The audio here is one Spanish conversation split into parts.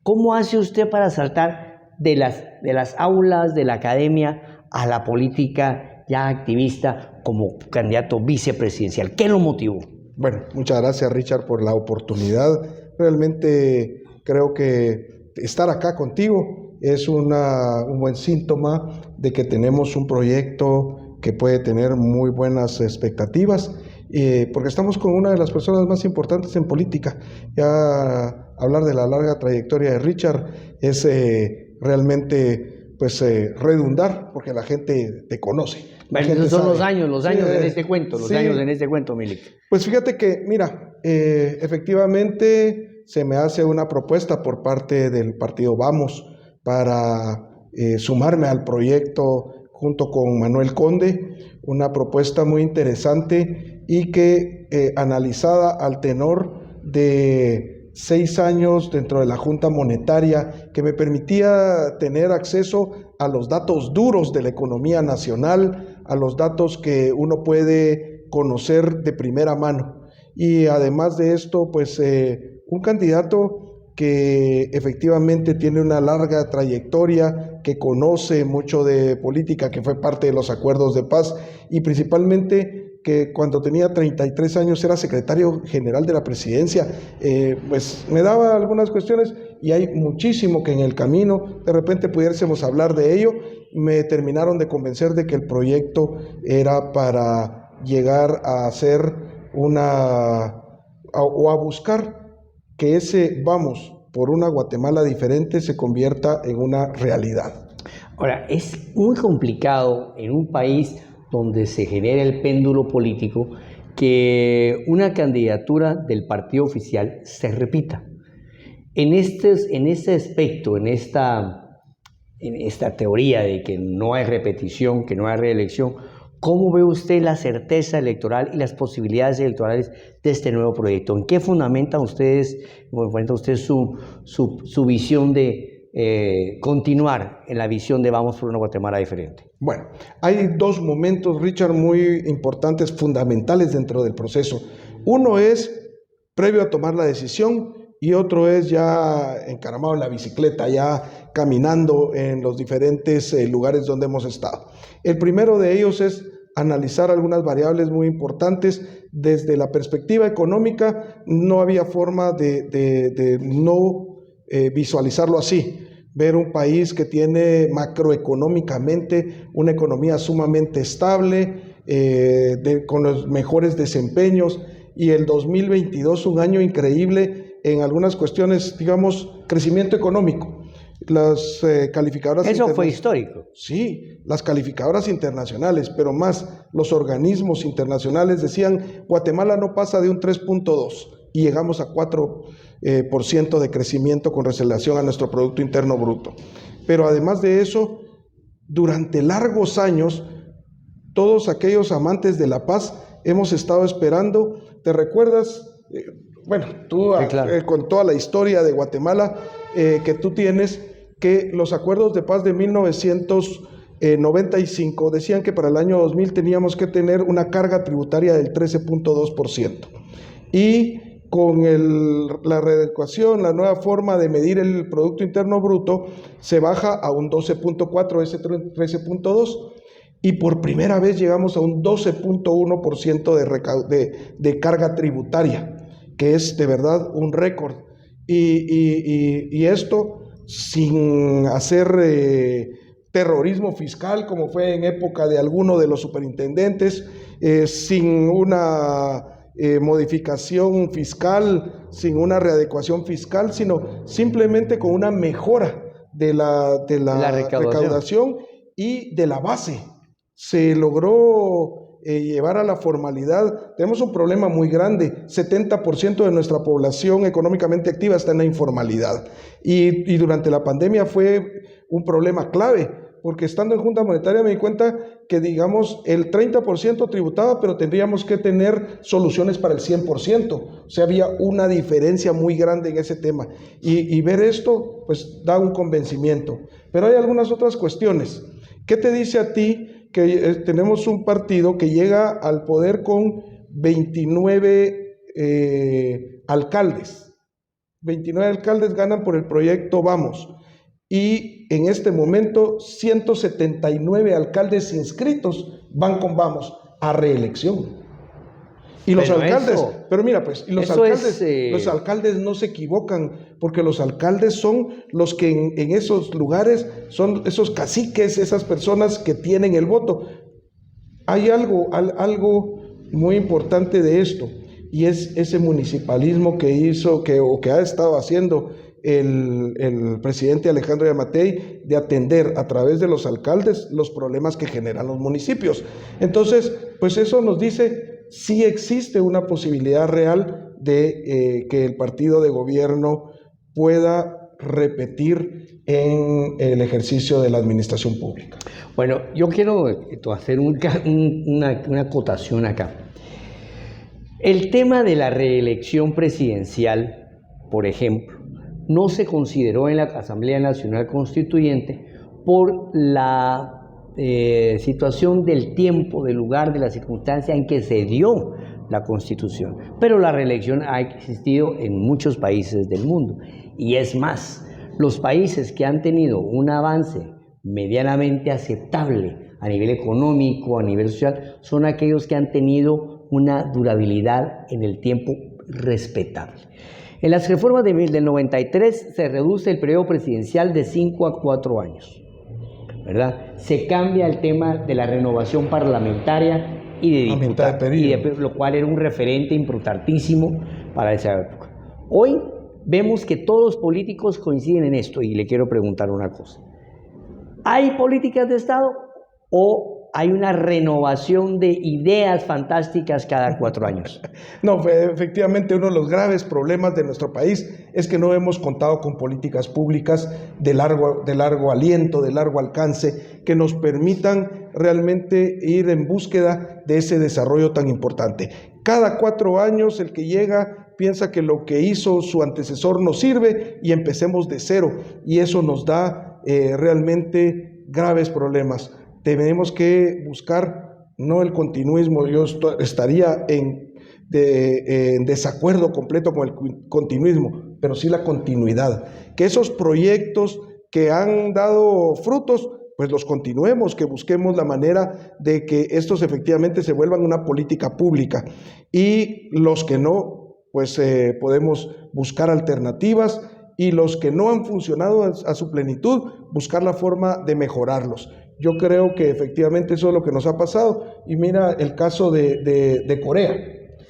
¿Cómo hace usted para saltar de las aulas, de la academia, a la política ya activista como candidato vicepresidencial? ¿Qué lo motivó? Bueno, muchas gracias, Richard, por la oportunidad. Realmente creo que estar acá contigo es un buen síntoma de que tenemos un proyecto que puede tener muy buenas expectativas, porque estamos con una de las personas más importantes en política. Ya hablar de la larga trayectoria de Richard es realmente redundar, porque la gente te conoce. Bueno, esos son los años en este cuento, los sí, años en este cuento, Milik. Pues fíjate que, mira, efectivamente se me hace una propuesta por parte del partido Vamos para sumarme al proyecto junto con Manuel Conde, una propuesta muy interesante y que analizada al tenor de 6 años dentro de la Junta Monetaria, que me permitía tener acceso a los datos duros de la economía nacional, a los datos que uno puede conocer de primera mano. Y además de esto, pues un candidato que efectivamente tiene una larga trayectoria, que conoce mucho de política, que fue parte de los acuerdos de paz y principalmente que cuando tenía 33 años era secretario general de la presidencia, pues me daba algunas cuestiones y hay muchísimo que en el camino de repente pudiésemos hablar de ello. Me terminaron de convencer de que el proyecto era para llegar a hacer a buscar que ese vamos por una Guatemala diferente se convierta en una realidad. Ahora, es muy complicado en un país donde se genera el péndulo político que una candidatura del partido oficial se repita. En este aspecto, en esta teoría de que no hay repetición, que no hay reelección, ¿cómo ve usted la certeza electoral y las posibilidades electorales de este nuevo proyecto? ¿En qué fundamenta usted su visión de continuar en la visión de Vamos por una Guatemala diferente? Bueno, hay dos momentos, Richard, muy importantes, fundamentales dentro del proceso. Uno es previo a tomar la decisión y otro es ya encaramado en la bicicleta, ya caminando en los diferentes lugares donde hemos estado. El primero de ellos es analizar algunas variables muy importantes. Desde la perspectiva económica, no había forma de no visualizarlo así. Ver un país que tiene macroeconómicamente una economía sumamente estable, con los mejores desempeños, y el 2022 un año increíble en algunas cuestiones, digamos, crecimiento económico. Las calificadoras... Eso fue histórico. Sí, las calificadoras internacionales, pero más los organismos internacionales decían Guatemala no pasa de un 3.2 y llegamos a 4% de crecimiento con relación a nuestro Producto Interno Bruto. Pero además de eso, durante largos años, todos aquellos amantes de la paz hemos estado esperando. ¿Te recuerdas? Bueno, tú sí, claro. Con toda la historia de Guatemala que tú tienes, que los acuerdos de paz de 1995 decían que para el año 2000 teníamos que tener una carga tributaria del 13.2%. Y con la readecuación, la nueva forma de medir el Producto Interno Bruto, se baja a un 12.4, ese 13.2, y por primera vez llegamos a un 12.1% de carga tributaria, que es de verdad un récord. Y esto sin hacer terrorismo fiscal, como fue en época de alguno de los superintendentes, sin una modificación fiscal, sin una readecuación fiscal, sino simplemente con una mejora de la recaudación y de la base. Se logró llevar a la formalidad. Tenemos un problema muy grande, 70% de nuestra población económicamente activa está en la informalidad, y durante la pandemia fue un problema clave, porque estando en Junta Monetaria me di cuenta que, digamos, el 30% tributaba, pero tendríamos que tener soluciones para el 100%, o sea, había una diferencia muy grande en ese tema, y ver esto, pues, da un convencimiento. Pero hay algunas otras cuestiones. ¿Qué te dice a ti que tenemos un partido que llega al poder con 29 alcaldes? 29 alcaldes ganan por el proyecto Vamos. Y en este momento 179 alcaldes inscritos van con Vamos a reelección. Y los alcaldes, pero mira pues, los alcaldes no se equivocan, porque los alcaldes son los que en esos lugares son esos caciques, esas personas que tienen el voto. Hay algo muy importante de esto, y es ese municipalismo que hizo, que ha estado haciendo el presidente Alejandro Yamatei, de atender a través de los alcaldes los problemas que generan los municipios. Entonces, pues eso nos dice si existe una posibilidad real de que el partido de gobierno pueda repetir en el ejercicio de la administración pública. Bueno, yo quiero hacer una acotación acá. El tema de la reelección presidencial, por ejemplo, no se consideró en la Asamblea Nacional Constituyente por la situación del tiempo, del lugar, de la circunstancia en que se dio la Constitución. Pero la reelección ha existido en muchos países del mundo. Y es más, los países que han tenido un avance medianamente aceptable a nivel económico, a nivel social, son aquellos que han tenido una durabilidad en el tiempo respetable. En las reformas del 93 se reduce el periodo presidencial de 5 a 4 años, ¿verdad? Se cambia el tema de la renovación parlamentaria y de diputados, lo cual era un referente importantísimo para esa época. Hoy vemos que todos los políticos coinciden en esto, y le quiero preguntar una cosa. ¿Hay políticas de Estado o hay una renovación de ideas fantásticas cada 4 años? No, efectivamente, uno de los graves problemas de nuestro país es que no hemos contado con políticas públicas de largo aliento, de largo alcance, que nos permitan realmente ir en búsqueda de ese desarrollo tan importante. Cada 4 años el que llega piensa que lo que hizo su antecesor no sirve y empecemos de cero, y eso nos da realmente graves problemas. Tenemos que buscar no el continuismo. Yo estaría en desacuerdo completo con el continuismo, pero sí la continuidad. Que esos proyectos que han dado frutos, pues los continuemos, que busquemos la manera de que estos efectivamente se vuelvan una política pública. Y los que no, pues podemos buscar alternativas, y los que no han funcionado a su plenitud, buscar la forma de mejorarlos. Yo creo que efectivamente eso es lo que nos ha pasado. Y mira el caso de Corea.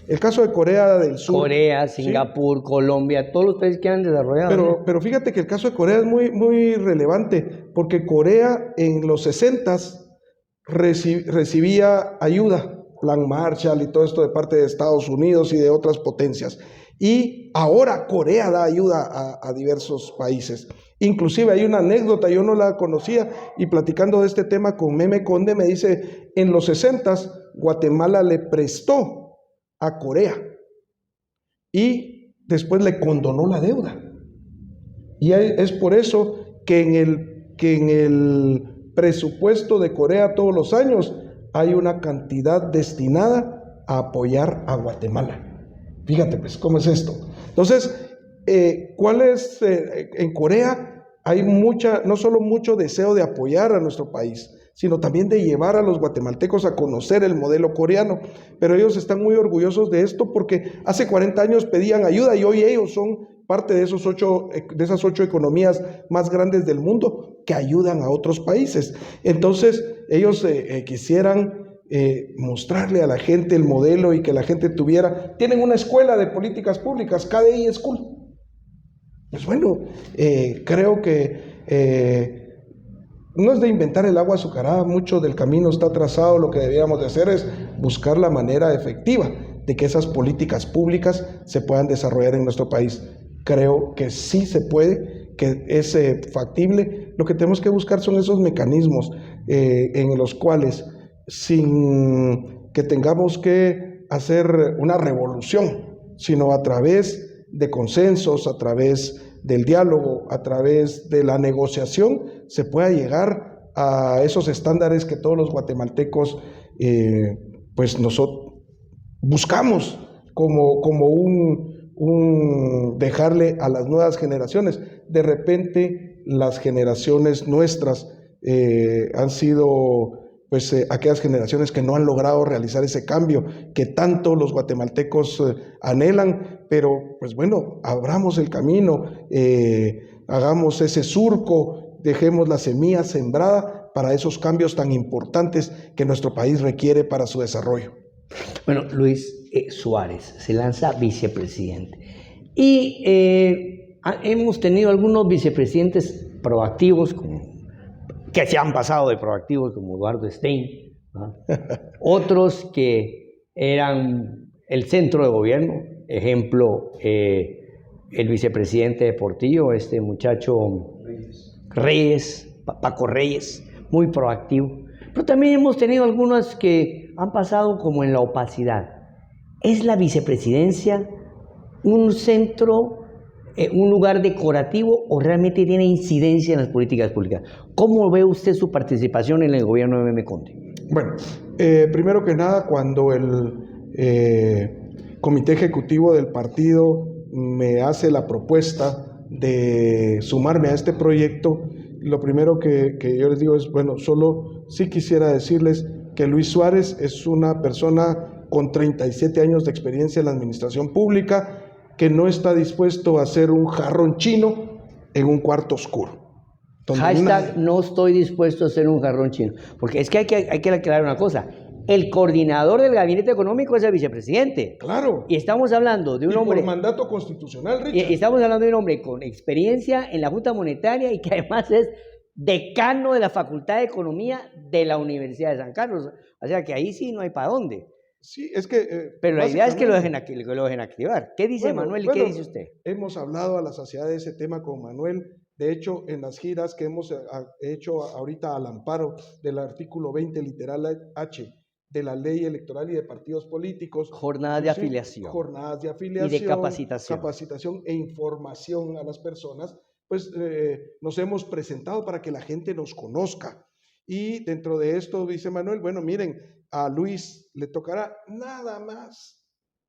El caso de Corea del Sur. Corea, Singapur, ¿sí? Colombia, todos los países que han desarrollado. Pero fíjate que el caso de Corea es muy relevante, porque Corea en los 60s recibía ayuda, Plan Marshall y todo esto de parte de Estados Unidos y de otras potencias. Y ahora Corea da ayuda a diversos países. Inclusive hay una anécdota, yo no la conocía, y platicando de este tema con Meme Conde me dice, en los 60s Guatemala le prestó a Corea y después le condonó la deuda. Y es por eso que en el presupuesto de Corea todos los años hay una cantidad destinada a apoyar a Guatemala. Fíjate pues cómo es esto. Entonces, en Corea hay no solo mucho deseo de apoyar a nuestro país, sino también de llevar a los guatemaltecos a conocer el modelo coreano. Pero ellos están muy orgullosos de esto, porque hace 40 años pedían ayuda y hoy ellos son parte de esas 8 economías más grandes del mundo que ayudan a otros países. Entonces ellos quisieran mostrarle a la gente el modelo y que la gente tienen una escuela de políticas públicas, KDI School. Pues bueno, creo que no es de inventar el agua azucarada, mucho del camino está trazado. Lo que deberíamos de hacer es buscar la manera efectiva de que esas políticas públicas se puedan desarrollar en nuestro país. Creo que sí se puede, que es factible. Lo que tenemos que buscar son esos mecanismos en los cuales, sin que tengamos que hacer una revolución, sino a través de consensos, a través del diálogo, a través de la negociación, se pueda llegar a esos estándares que todos los guatemaltecos pues nosotros buscamos como dejarle a las nuevas generaciones. De repente, las generaciones nuestras han sido pues aquellas generaciones que no han logrado realizar ese cambio que tanto los guatemaltecos anhelan, pero pues bueno, abramos el camino, hagamos ese surco, dejemos la semilla sembrada para esos cambios tan importantes que nuestro país requiere para su desarrollo. Bueno, Luis Suárez se lanza vicepresidente y hemos tenido algunos vicepresidentes proactivos que se han pasado de proactivos, como Eduardo Stein, ¿no? Otros que eran el centro de gobierno, ejemplo, el vicepresidente de Portillo, este muchacho Reyes, Paco Reyes, muy proactivo. Pero también hemos tenido algunos que han pasado como en la opacidad. ¿Es la vicepresidencia un centro, un lugar decorativo o realmente tiene incidencia en las políticas públicas? ¿Cómo ve usted su participación en el gobierno de Meme Conde? Bueno, primero que nada, cuando el comité ejecutivo del partido me hace la propuesta de sumarme a este proyecto, lo primero que yo les digo es, bueno, solo sí quisiera decirles que Luis Suárez es una persona con 37 años de experiencia en la administración pública, que no está dispuesto a hacer un jarrón chino en un cuarto oscuro. Hashtag no estoy dispuesto a ser un jarrón chino. Porque es que hay que aclarar una cosa. El coordinador del gabinete económico es el vicepresidente. Claro. Y estamos hablando de un hombre... por mandato constitucional, Richard. Y estamos hablando de un hombre con experiencia en la Junta Monetaria y que además es decano de la Facultad de Economía de la Universidad de San Carlos. O sea que ahí sí no hay para dónde. Sí, es que... pero la idea es que lo dejen activar. ¿Qué dice Manuel y qué dice usted? Hemos hablado a la saciedad de ese tema con Manuel. De hecho, en las giras que hemos hecho ahorita al amparo del artículo 20, literal H, de la ley electoral y de partidos políticos. Jornadas de afiliación. Jornadas de afiliación. Y de capacitación. Capacitación e información a las personas. Pues nos hemos presentado para que la gente nos conozca. Y dentro de esto, dice Manuel, bueno, miren, a Luis le tocará nada más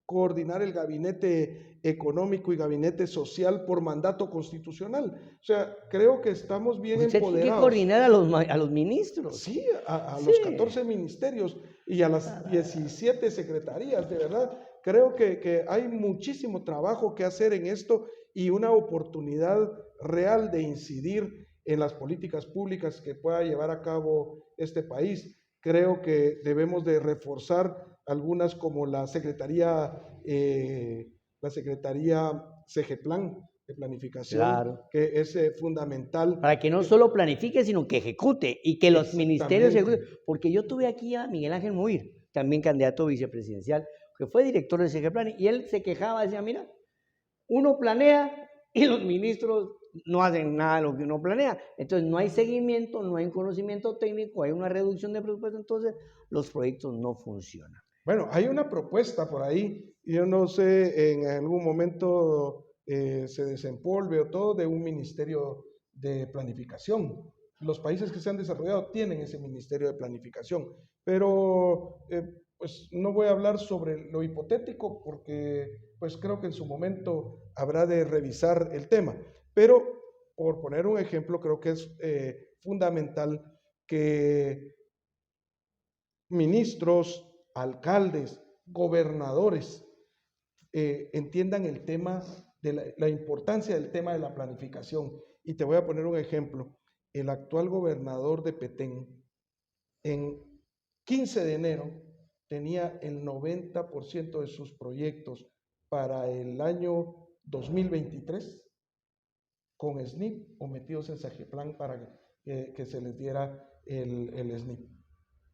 coordinar el gabinete económico y gabinete social por mandato constitucional. O sea, creo que estamos bien empoderados. Tiene que coordinar a los ministros. Sí, a los 14 ministerios y a las 17 secretarías, de verdad. Creo que hay muchísimo trabajo que hacer en esto y una oportunidad real de incidir en las políticas públicas que pueda llevar a cabo este país. Creo que debemos de reforzar algunas como la Secretaría CEGEPLAN de planificación, claro, que es fundamental. Para que no solo planifique, sino que ejecute y que los ministerios ejecuten. Porque yo tuve aquí a Miguel Ángel Muir, también candidato vicepresidencial, que fue director de CEGEPLAN, y él se quejaba, decía, mira, uno planea y los ministros no hacen nada de lo que uno planea. Entonces no hay seguimiento, no hay un conocimiento técnico, hay una reducción de presupuesto, entonces los proyectos no funcionan. Bueno, hay una propuesta por ahí, yo no sé, en algún momento se desempolve o todo, de un ministerio de planificación. Los países que se han desarrollado tienen ese ministerio de planificación, pero pues no voy a hablar sobre lo hipotético porque pues creo que en su momento habrá de revisar el tema. Pero, por poner un ejemplo, creo que es fundamental que ministros, alcaldes, gobernadores entiendan el tema de la importancia del tema de la planificación. Y te voy a poner un ejemplo. El actual gobernador de Petén, en 15 de enero, tenía el 90% de sus proyectos para el año 2023 con SNIP o metidos en CEGEPLAN para que se les diera el SNIP.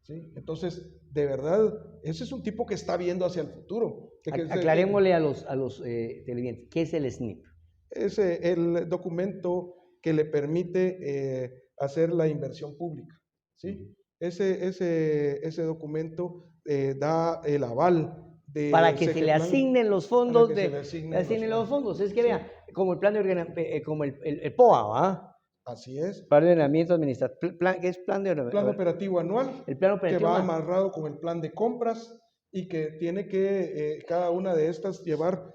¿Sí? Entonces, de verdad, ese es un tipo que está viendo hacia el futuro. Aclarémosle a los televidentes, ¿qué es el SNIP? Es el documento que le permite hacer la inversión pública. ¿Sí? Ese documento da el aval de para que se le asignen los fondos, los fondos. Es que sí, vea, como el plan de como el POA, ¿va? Así es. Plan de ordenamiento administrativo. ¿Qué es plan operativo anual? El plan operativo que va amarrado con el plan de compras y que tiene que cada una de estas llevar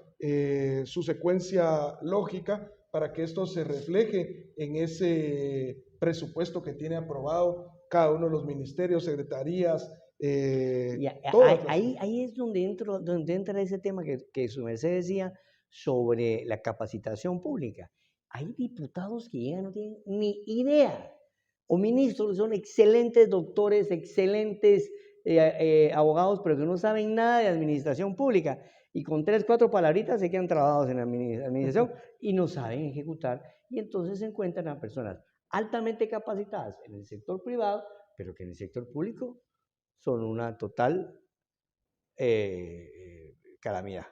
su secuencia lógica para que esto se refleje en ese presupuesto que tiene aprobado cada uno de los ministerios, secretarías, todas las... Ahí es donde entra ese tema que su merced decía sobre la capacitación pública. Hay diputados que llegan no tienen ni idea, o ministros que son excelentes doctores, excelentes abogados, pero que no saben nada de administración pública, y con 3, 4 palabritas se quedan trabados en la administración y no saben ejecutar, y entonces se encuentran a personas altamente capacitadas en el sector privado, pero que en el sector público son una total calamidad.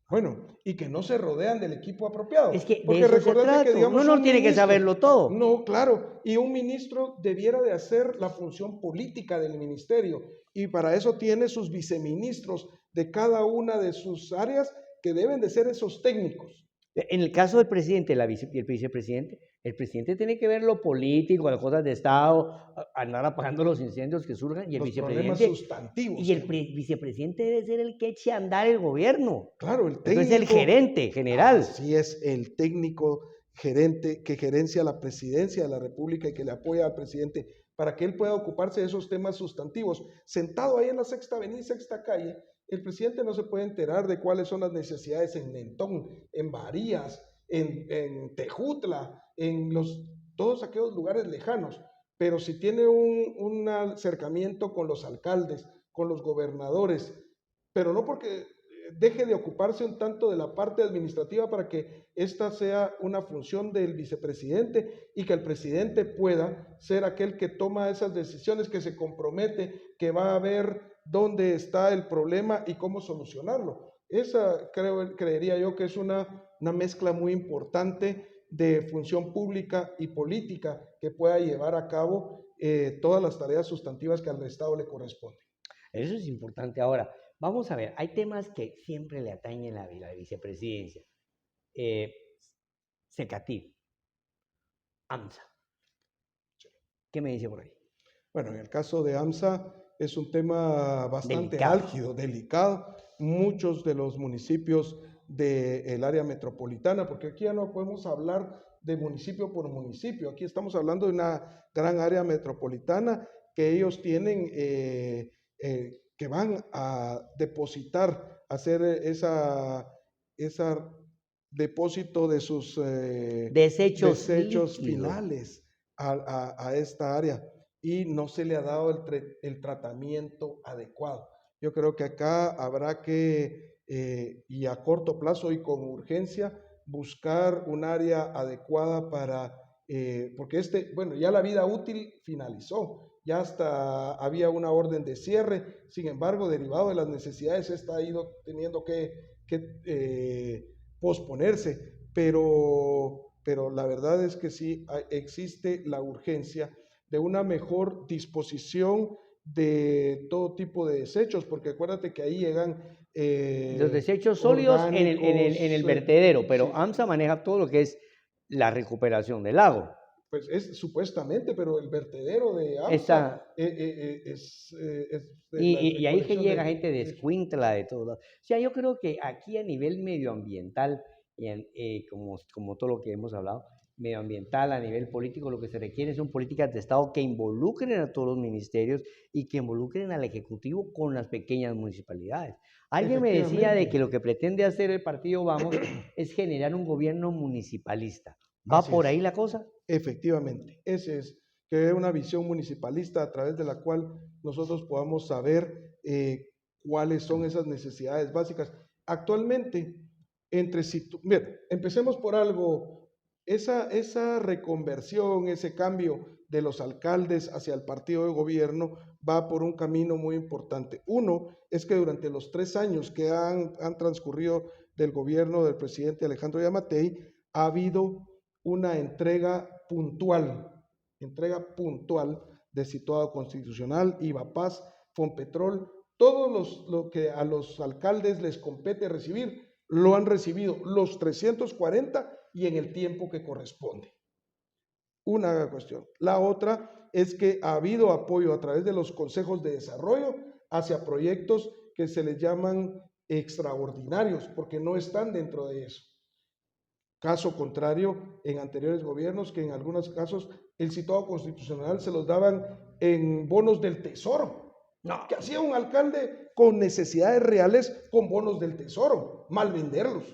Bueno, y que no se rodean del equipo apropiado. Es que de porque eso se trata. que, digamos, Uno no tiene que saberlo todo. No, claro. Y un ministro debiera de hacer la función política del ministerio. Y para eso tiene sus viceministros de cada una de sus áreas que deben de ser esos técnicos. En el caso del presidente y el vicepresidente, el presidente tiene que ver lo político, las cosas de Estado, andar apagando los incendios que surjan, y el vicepresidente, problemas sustantivos. Y el vicepresidente debe ser el que eche a andar el gobierno. Claro, el técnico. Es el gerente general. Así es, el técnico gerente que gerencia la presidencia de la República y que le apoya al presidente para que él pueda ocuparse de esos temas sustantivos. Sentado ahí en la Sexta Avenida y Sexta Calle, el presidente no se puede enterar de cuáles son las necesidades en Mentón, en Varías, en Tejutla, en todos aquellos lugares lejanos. Pero si tiene un acercamiento con los alcaldes, con los gobernadores, pero no porque deje de ocuparse un tanto de la parte administrativa para que esta sea una función del vicepresidente y que el presidente pueda ser aquel que toma esas decisiones, que se compromete, que va a ver dónde está el problema y cómo solucionarlo. Esa creería yo que es una mezcla muy importante de función pública y política que pueda llevar a cabo todas las tareas sustantivas que al Estado le corresponden. Eso es importante. Ahora, vamos a ver, hay temas que siempre le atañen a la vicepresidencia. CECATIV, AMSA. ¿Qué me dice por ahí? Bueno, en el caso de AMSA es un tema bastante álgido, delicado. Muchos de los municipios del área metropolitana, porque aquí ya no podemos hablar de municipio por municipio, aquí estamos hablando de una gran área metropolitana que ellos tienen, que van a depositar, hacer esa depósito de sus desechos finales a esta área, y no se le ha dado el tratamiento adecuado. Yo creo que acá habrá que, y a corto plazo y con urgencia, buscar un área adecuada para, porque bueno, ya la vida útil finalizó, ya hasta había una orden de cierre, sin embargo, derivado de las necesidades, esta ha ido teniendo que posponerse, pero la verdad es que sí existe la urgencia de una mejor disposición de todo tipo de desechos, porque acuérdate que ahí llegan los desechos sólidos en el vertedero, pero sí. AMSA maneja todo lo que es la recuperación del lago. Pues es supuestamente, pero el vertedero de AMSA y ahí que llega gente de Escuintla, de todo. O sea, yo creo que aquí a nivel medioambiental, como todo lo que hemos hablado, medioambiental, a nivel político, lo que se requiere son políticas de Estado que involucren a todos los ministerios y que involucren al Ejecutivo con las pequeñas municipalidades. Alguien me decía de que lo que pretende hacer el partido Vamos es generar un gobierno municipalista. ¿Va por ahí la cosa? Efectivamente, ese es, que es una visión municipalista a través de la cual nosotros podamos saber cuáles son esas necesidades básicas. Actualmente, empecemos por algo. Esa reconversión, ese cambio de los alcaldes hacia el partido de gobierno va por un camino muy importante. Uno es que durante los 3 años que han transcurrido del gobierno del presidente Alejandro Yamatei, ha habido una entrega puntual de Situado Constitucional, IVAPAS, Fonpetrol, todo lo que a los alcaldes les compete recibir, lo han recibido los 340 y en el tiempo que corresponde. Una cuestión. La otra es que ha habido apoyo a través de los consejos de desarrollo hacia proyectos que se les llaman extraordinarios, porque no están dentro de eso. Caso contrario, en anteriores gobiernos, que en algunos casos el citado constitucional se los daban en bonos del tesoro. No. ¿Qué hacía un alcalde con necesidades reales con bonos del tesoro? Mal venderlos.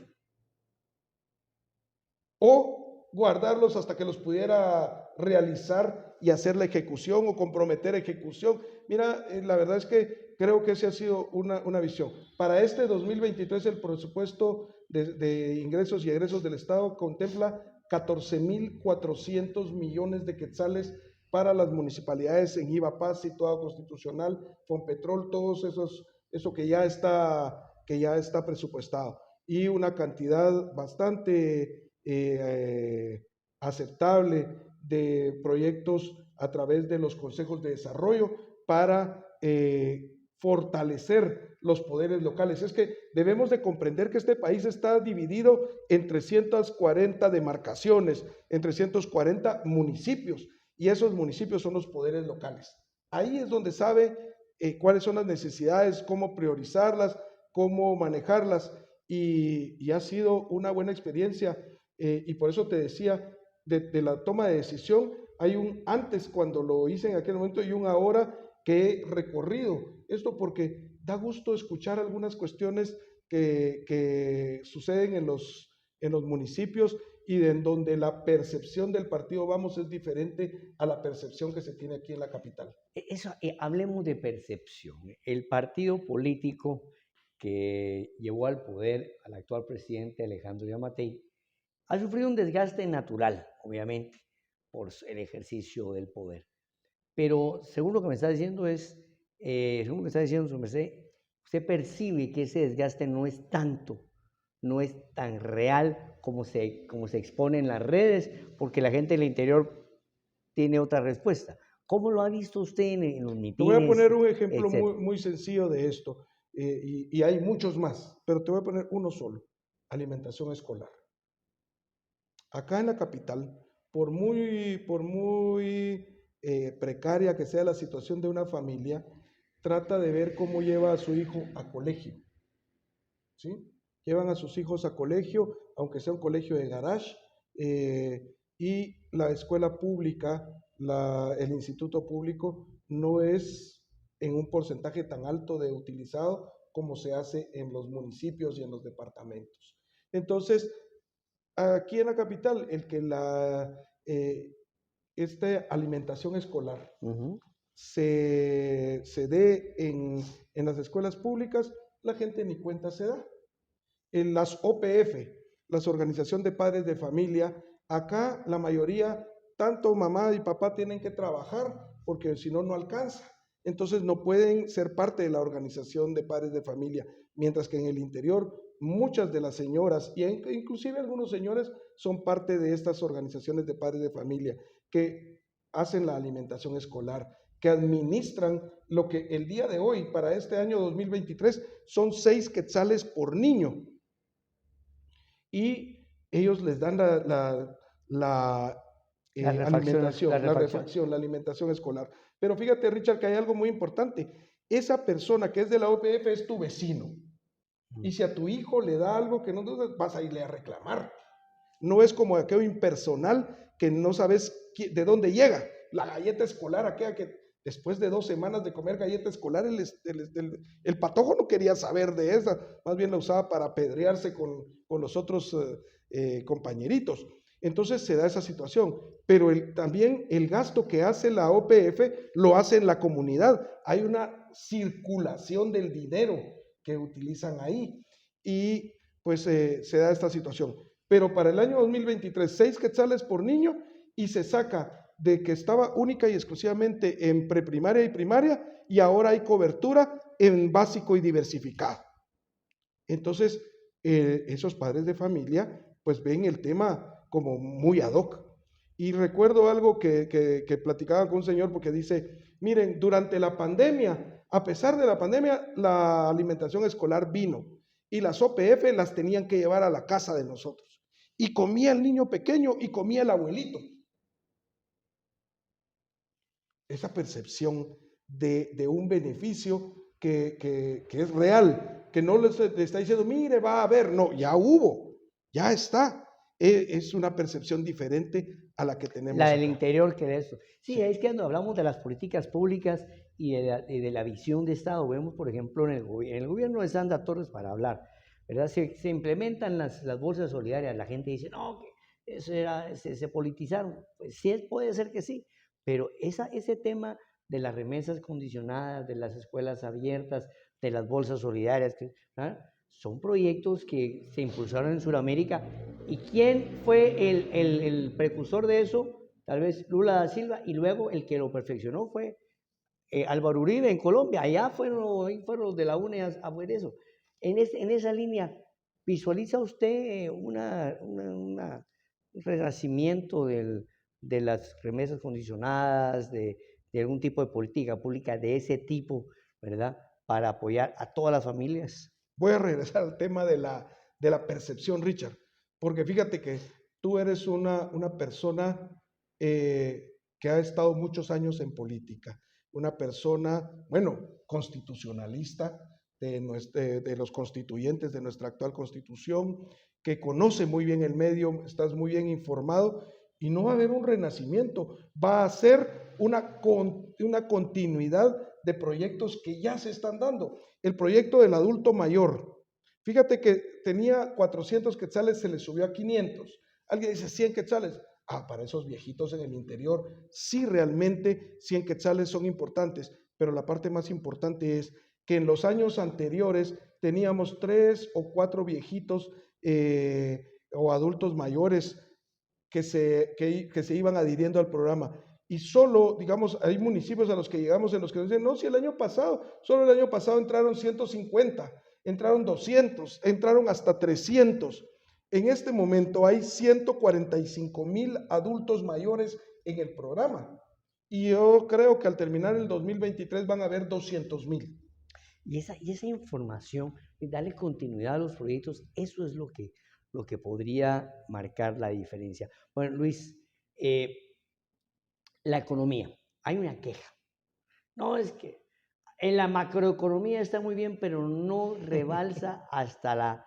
O guardarlos hasta que los pudiera realizar y hacer la ejecución o comprometer ejecución. Mira, la verdad es que creo que esa ha sido una visión. Para este 2023 el presupuesto de ingresos y egresos del Estado contempla 14.400 millones de quetzales para las municipalidades en IVA Paz, Situado Constitucional, Fonpetrol, todos eso que ya está presupuestado. Y una cantidad bastante aceptable de proyectos a través de los consejos de desarrollo para fortalecer los poderes locales. Es que debemos de comprender que este país está dividido en 340 demarcaciones, en 340 municipios, y esos municipios son los poderes locales. Ahí es donde sabe cuáles son las necesidades, cómo priorizarlas, cómo manejarlas, y ha sido una buena experiencia. Y por eso te decía, de la toma de decisión, hay un antes cuando lo hice en aquel momento y un ahora que he recorrido. Esto porque da gusto escuchar algunas cuestiones que suceden en los municipios y en donde la percepción del partido Vamos es diferente a la percepción que se tiene aquí en la capital. Eso, hablemos de percepción. El partido político que llevó al poder al actual presidente Alejandro Yamatei ha sufrido un desgaste natural, obviamente, por el ejercicio del poder. Pero según lo que me está diciendo según lo que está diciendo su merced, usted percibe que ese desgaste no es tanto, no es tan real como se expone en las redes, porque la gente del interior tiene otra respuesta. ¿Cómo lo ha visto usted en los mitines? Te voy a poner un ejemplo muy sencillo de esto, y hay muchos más, pero te voy a poner uno solo: alimentación escolar. Acá en la capital, por muy precaria que sea la situación de una familia, trata de ver cómo lleva a su hijo a colegio, ¿sí? Llevan a sus hijos a colegio, aunque sea un colegio de garage, y la escuela pública, el instituto público, no es en un porcentaje tan alto de utilizado como se hace en los municipios y en los departamentos. Entonces, aquí en la capital, el que esta alimentación escolar se dé en las escuelas públicas, la gente ni cuenta se da. En las OPF, las Organizaciones de Padres de Familia, acá la mayoría, tanto mamá y papá tienen que trabajar porque si no, no alcanza. Entonces no pueden ser parte de la Organización de Padres de Familia, mientras que en el interior muchas de las señoras, y inclusive algunos señores, son parte de estas organizaciones de padres de familia que hacen la alimentación escolar, que administran lo que el día de hoy, para este año 2023, son 6 quetzales por niño. Y ellos les dan la alimentación escolar. Pero fíjate, Richard, que hay algo muy importante. Esa persona que es de la OPF es tu vecino. Y si a tu hijo le da algo que no, vas a irle a reclamar. No es como aquello impersonal que no sabes de dónde llega. La galleta escolar, aquella que después de 2 semanas de comer galleta escolar, el patojo no quería saber de esa, más bien la usaba para apedrearse con los otros compañeritos. Entonces se da esa situación, pero también el gasto que hace la OPF lo hace en la comunidad. Hay una circulación del dinero que utilizan ahí y pues se da esta situación. Pero para el año 2023, 6 quetzales por niño, y se saca de que estaba única y exclusivamente en preprimaria y primaria, y ahora hay cobertura en básico y diversificado. Entonces, esos padres de familia pues ven el tema como muy ad hoc. Y recuerdo algo que platicaba con un señor, porque dice, miren, durante la pandemia, a pesar de la pandemia, la alimentación escolar vino, y las OPF las tenían que llevar a la casa de nosotros. Y comía el niño pequeño y comía el abuelito. Esa percepción de un beneficio que es real, que no les está diciendo, mire, va a haber, no, ya hubo, ya está. Es una percepción diferente a la que tenemos La del acá. interior que de eso. Sí, Sí. es que cuando hablamos de las políticas públicas y de la visión de Estado, vemos, por ejemplo, en el gobierno de Sandra Torres para hablar, ¿verdad? Se implementan las bolsas solidarias, la gente dice, no, que eso era, se politizaron. Pues sí, puede ser que sí, pero ese tema de las remesas condicionadas, de las escuelas abiertas, de las bolsas solidarias, ¿ah? Son proyectos que se impulsaron en Sudamérica. ¿Y quién fue el precursor de eso? Tal vez Lula da Silva, y luego el que lo perfeccionó fue Álvaro Uribe en Colombia. Allá fueron los de la UNE a ver eso. En esa línea, ¿visualiza usted un renacimiento de las remesas condicionadas, de algún tipo de política pública de ese tipo, ¿verdad? Para apoyar a todas las familias? Voy a regresar al tema de la percepción, Richard, porque fíjate que tú eres una persona que ha estado muchos años en política, una persona, bueno, constitucionalista de los constituyentes de nuestra actual constitución, que conoce muy bien el medio, estás muy bien informado y no va a haber un renacimiento, va a ser una continuidad de proyectos que ya se están dando. El proyecto del adulto mayor, fíjate que tenía 400 quetzales, se le subió a 500. Alguien dice 100 quetzales. Para esos viejitos en el interior, sí realmente 100 quetzales son importantes, pero la parte más importante es que en los años anteriores teníamos 3 o 4 viejitos o adultos mayores que se iban adhiriendo al programa. Y solo, digamos, hay municipios a los que llegamos en los que nos dicen, no, si el año pasado, solo el año pasado entraron 150, entraron 200, entraron hasta 300. En este momento hay 145,000 adultos mayores en el programa. Y yo creo que al terminar el 2023 van a haber 200,000. Y esa información, y darle continuidad a los proyectos, eso es lo que podría marcar la diferencia. Bueno, Luis, la economía, hay una queja. No, es que en la macroeconomía está muy bien, pero no rebalsa hasta la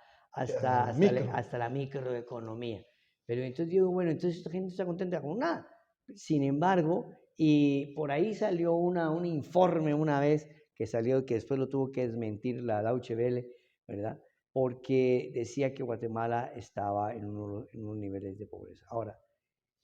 microeconomía. Pero entonces digo, bueno, entonces esta gente está contenta con nada. Sin embargo, y por ahí salió un informe una vez que salió, que después lo tuvo que desmentir la Deutsche Welle, ¿verdad? Porque decía que Guatemala estaba en unos niveles de pobreza. Ahora,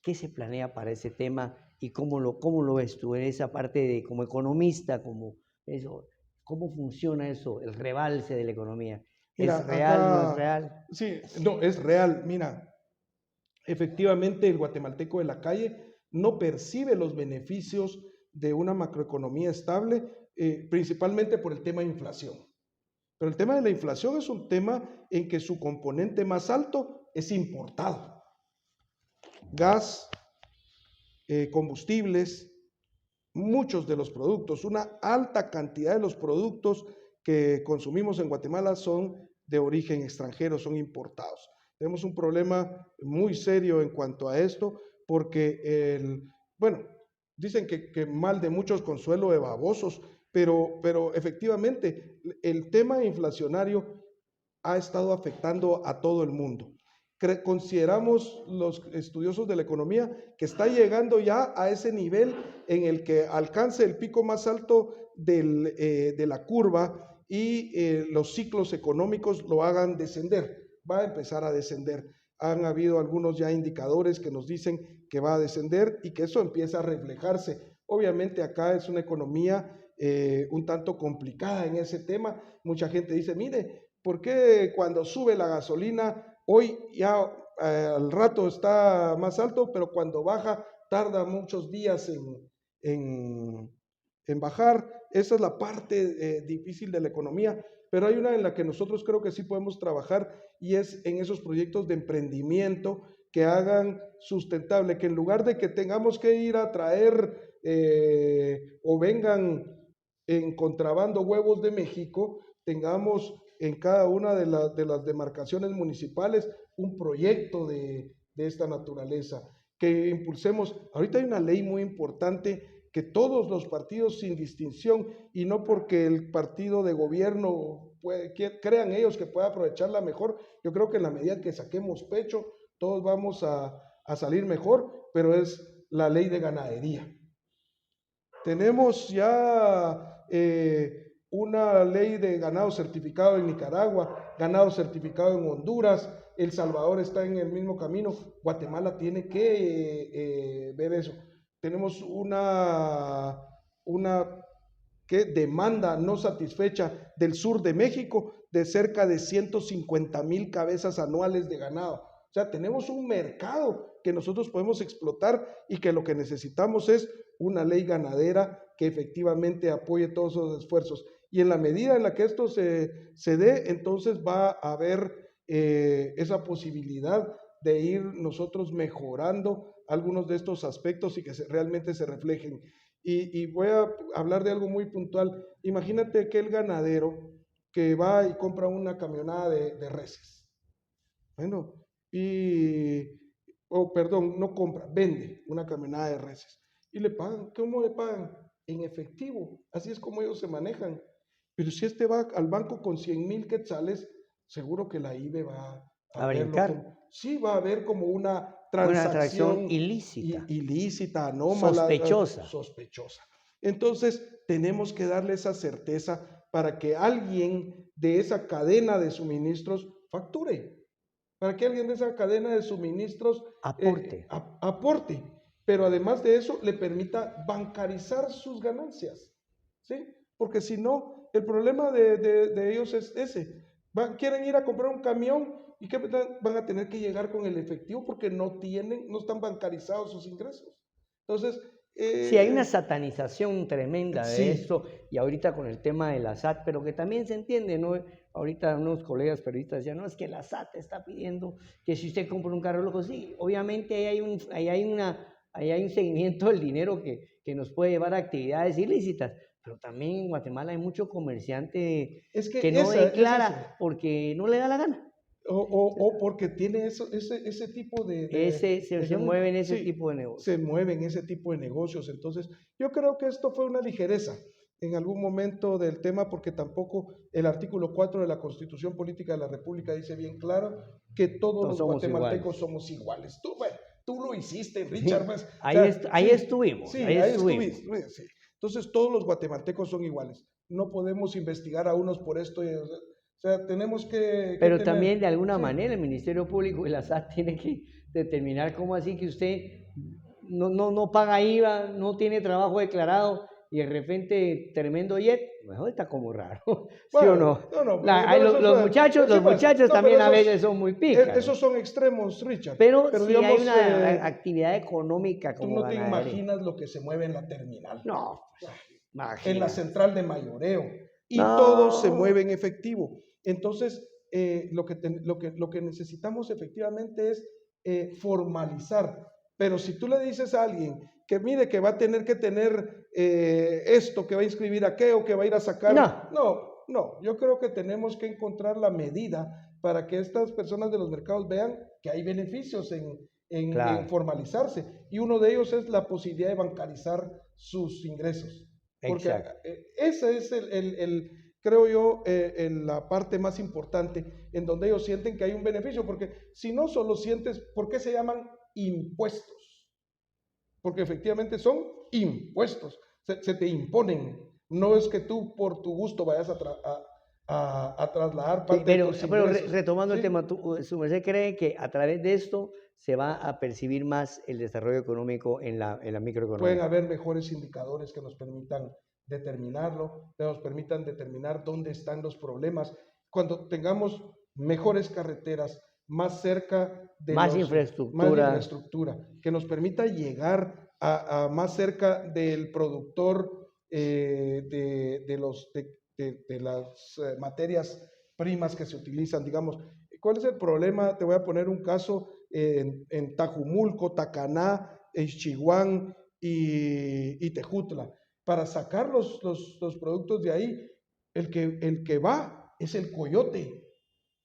¿qué se planea para ese tema y cómo lo ves tú en esa parte de como economista, como eso, cómo funciona eso, el rebalse de la economía? Mira, ¿Es real, no es acá, real? sí, no, es real. Mira, efectivamente el guatemalteco de la calle no percibe los beneficios de una macroeconomía estable, principalmente por el tema de inflación. Pero el tema de la inflación es un tema en que su componente más alto es importado. Gas, combustibles, muchos de los productos, una alta cantidad de los productos que consumimos en Guatemala son de origen extranjero, son importados. Tenemos un problema muy serio en cuanto a esto, porque bueno, dicen que mal de muchos consuelo de babosos, pero efectivamente el tema inflacionario ha estado afectando a todo el mundo. Consideramos los estudiosos de la economía que está llegando ya a ese nivel en el que alcance el pico más alto de la curva y los ciclos económicos lo hagan descender. Va a empezar a descender. Han habido algunos ya indicadores que nos dicen que va a descender y que eso empieza a reflejarse. Obviamente acá es una economía un tanto complicada en ese tema. Mucha gente dice, mire, ¿por qué cuando sube la gasolina hoy ya al rato está más alto, pero cuando baja tarda muchos días en bajar? Esa es la parte difícil de la economía, pero hay una en la que nosotros creo que sí podemos trabajar y es en esos proyectos de emprendimiento que hagan sustentable, que en lugar de que tengamos que ir a traer o vengan en contrabando huevos de México, tengamos en cada una de las demarcaciones municipales un proyecto de esta naturaleza, que impulsemos. Ahorita hay una ley muy importante que todos los partidos sin distinción, y no porque el partido de gobierno crean ellos que pueda aprovecharla mejor. Yo creo que en la medida que saquemos pecho, todos vamos a salir mejor, pero es la ley de ganadería. Tenemos ya una ley de ganado certificado en Nicaragua, ganado certificado en Honduras, El Salvador está en el mismo camino, Guatemala tiene que ver eso. Tenemos una demanda no satisfecha del sur de México de cerca de 150,000 cabezas anuales de ganado. O sea, tenemos un mercado que nosotros podemos explotar y que lo que necesitamos es una ley ganadera que efectivamente apoye todos esos esfuerzos. Y en la medida en la que esto se dé, entonces va a haber esa posibilidad de ir nosotros mejorando algunos de estos aspectos y que realmente se reflejen. Y voy a hablar de algo muy puntual. Imagínate que el ganadero que va y compra una camionada de reses. Bueno, no compra, vende una camionada de reses. Y le pagan. ¿Cómo le pagan? En efectivo. Así es como ellos se manejan. Pero si este va al banco con 100,000 quetzales, seguro que la IBE va a brincar. Sí, va a haber como una transacción ilícita, anómala, sospechosa. Entonces, tenemos que darle esa certeza para que alguien de esa cadena de suministros facture, para que alguien de esa cadena de suministros aporte, pero además de eso le permita bancarizar sus ganancias, ¿sí? Porque si no, el problema de ellos es ese. Quieren ir a comprar un camión y que van a tener que llegar con el efectivo porque no están bancarizados sus ingresos. Entonces, sí, hay una satanización tremenda de esto, y ahorita con el tema de la SAT, pero que también se entiende, ¿no? Ahorita unos colegas periodistas decían, no, es que la SAT está pidiendo que si usted compra un carro loco, sí, obviamente ahí hay un seguimiento del dinero que nos puede llevar a actividades ilícitas, pero también en Guatemala hay mucho comerciante que no declara porque no le da la gana. O porque tiene ese tipo se mueve en ese tipo de negocios. Se mueve en ese tipo de negocios. Entonces, yo creo que esto fue una ligereza en algún momento del tema, porque tampoco el artículo 4 de la Constitución Política de la República dice bien claro que todos los guatemaltecos somos iguales. Tú lo hiciste, Richard. Sí, ahí estuvimos. Sí, ahí estuvimos. Sí. Entonces, todos los guatemaltecos son iguales. No podemos investigar a unos por esto. O sea, tenemos que... Pero también de alguna manera el Ministerio Público y la SAT tienen que determinar cómo así que usted no paga IVA, no tiene trabajo declarado y de repente tremendo jet, mejor está como raro, ¿sí o no? Los muchachos también a veces son muy picas. Esos son extremos, Richard. Pero si digamos, hay una actividad económica como tú no te imaginas lo que se mueve en la terminal. No, en la central de mayoreo. Y todo se mueve en efectivo. Entonces, lo que necesitamos efectivamente es formalizar. Pero si tú le dices a alguien que mire que va a tener que tener esto, que va a inscribir aquello, que va a ir a sacar... No, yo creo que tenemos que encontrar la medida para que estas personas de los mercados vean que hay beneficios en formalizarse. Y uno de ellos es la posibilidad de bancarizar sus ingresos. Porque ese es creo yo, la parte más importante, en donde ellos sienten que hay un beneficio, porque si no solo sientes, ¿por qué se llaman impuestos? Porque efectivamente son impuestos, se te imponen, no es que tú por tu gusto vayas a trasladar parte de tus ingresos. Pero retomando el tema, ¿su merced cree que a través de esto se va a percibir más el desarrollo económico en la microeconomía? Pueden haber mejores indicadores que nos permitan determinarlo, que nos permitan determinar dónde están los problemas. Cuando tengamos mejores carreteras, más cerca de más infraestructura, que nos permita llegar a más cerca del productor de las materias primas que se utilizan, digamos. ¿Cuál es el problema? Te voy a poner un caso en Tajumulco, Tacaná, Ixchihuán y Tejutla. Para sacar los productos de ahí, el que va es el coyote,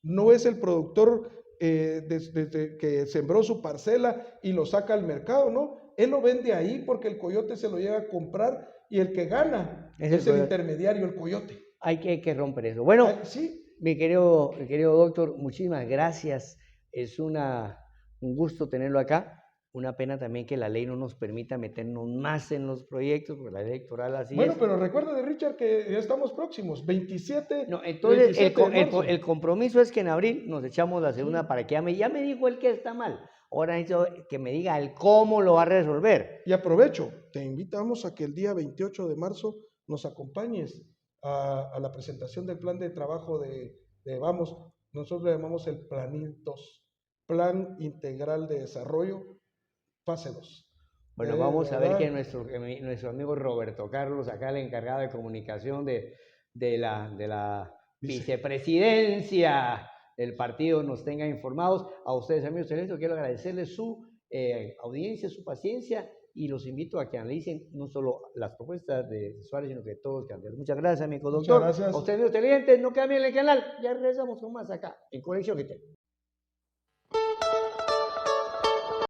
no es el productor desde que sembró su parcela y lo saca al mercado, ¿no? Él lo vende ahí porque el coyote se lo llega a comprar y el que gana es el intermediario, el coyote. hay que romper eso. Bueno, Sí, mi querido doctor, muchísimas gracias. Es un gusto tenerlo acá. Una pena también que la ley no nos permita meternos más en los proyectos, porque la ley electoral así bueno, es. pero recuerde, Richard, que ya estamos próximos, 27, No, entonces 27 de marzo. el compromiso es que en abril nos echamos la segunda Sí. para que ya me dijo el que está mal. Ahora necesito que me diga el cómo lo va a resolver. Y aprovecho, te invitamos a que el día 28 de marzo nos acompañes a la presentación del plan de trabajo Vamos, nosotros le llamamos el Plan 2, Plan Integral de Desarrollo, fase 2. Bueno, vamos a ver que ¿Verdad? nuestro amigo Roberto Carlos, acá el encargado de comunicación de la vicepresidencia del partido, nos tenga informados. A ustedes, amigos televidentes, quiero agradecerles su audiencia, su paciencia, y los invito a que analicen no solo las propuestas de Suárez, sino que todos los candidatos. Muchas gracias, amigo Muchas doctor. gracias. A ustedes, amigos televidentes, no cambien el canal. Ya regresamos con más acá, en Conexión GT.